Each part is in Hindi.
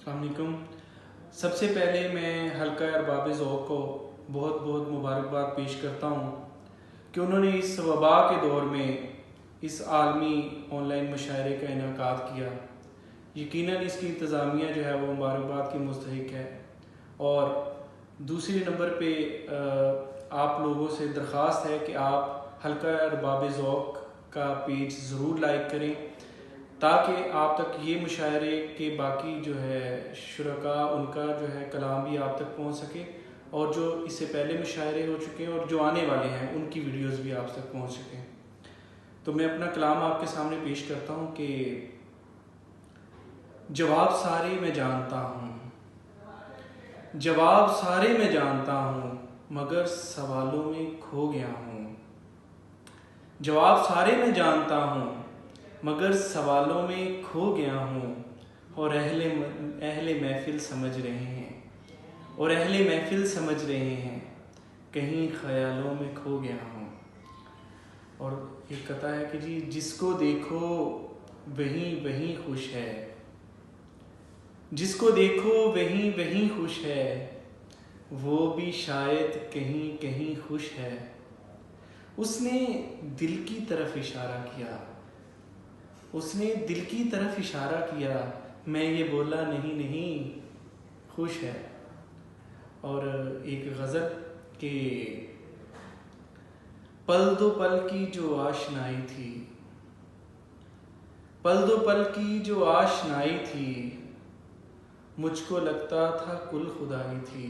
अस्सलाम वालेकुम। सबसे पहले मैं हल्का अरबाब ज़ौक़ को बहुत बहुत मुबारकबाद पेश करता हूँ कि उन्होंने इस वबा के दौर में इस आलमी ऑनलाइन मुशायरे का इनेकाद किया। यकीनन इसकी इंतज़ामिया जो है वो मुबारकबाद की मुस्तहिक है। और दूसरे नंबर पे आप लोगों से दरख्वास्त है कि आप हल्का अरबाब ज़ौक़ का पेज ज़रूर लाइक करें ताकि आप तक ये मुशायरे के बाकी जो है शुरका उनका जो है कलाम भी आप तक पहुंच सके, और जो इससे पहले मुशायरे हो चुके हैं और जो आने वाले हैं उनकी वीडियोस भी आप तक पहुंच सकें। तो मैं अपना कलाम आपके सामने पेश करता हूं कि जवाब सारे मैं जानता हूं, जवाब सारे मैं जानता हूं, मगर सवालों में खो गया हूं। जवाब सारे मैं जानता हूं मगर सवालों में खो गया हूँ, और अहले महफिल समझ रहे हैं, और अहले महफिल समझ रहे हैं, कहीं ख्यालों में खो गया हूँ। और एक कथा है कि जी जिसको देखो वहीं वहीं खुश है, जिसको देखो वहीं वहीं खुश है, वो भी शायद कहीं कहीं खुश है। उसने दिल की तरफ इशारा किया, उसने दिल की तरफ इशारा किया, मैं ये बोला नहीं नहीं खुश है। और एक गज़ल के पल दो पल की जो आशनाई थी, पल दो पल की जो आशनाई थी, मुझको लगता था कुल खुदाई थी।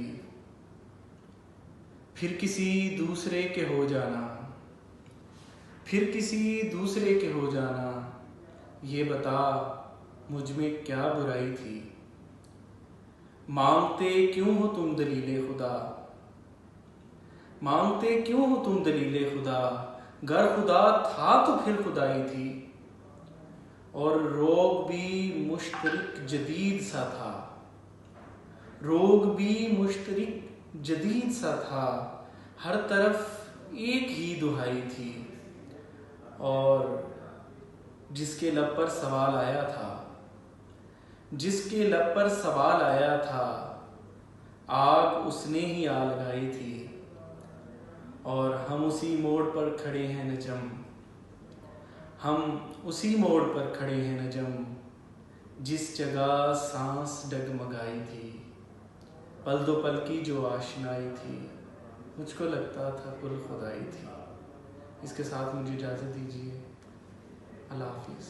फिर किसी दूसरे के हो जाना, फिर किसी दूसरे के हो जाना, ये बता मुझ में क्या बुराई थी। मांगते क्यों हो तुम दलीले खुदा, मांगते क्यों हो तुम दलीले खुदा, गर खुदा था तो फिर खुदाई थी। और रोग भी मुश्तरिक जदीद सा था, रोग भी मुश्तरिक जदीद सा था, हर तरफ एक ही दुहाई थी। और जिसके लब पर सवाल आया था, जिसके लब पर सवाल आया था, आग उसने ही आ लगाई थी। और हम उसी मोड़ पर खड़े हैं नजम, हम उसी मोड़ पर खड़े हैं नजम, जिस जगह सांस डगमगाई थी। पल दो पल की जो आशनाई थी, मुझको लगता था कुल खुदाई थी। इसके साथ मुझे इजाज़त दीजिए। अल्लाह हाफिज़।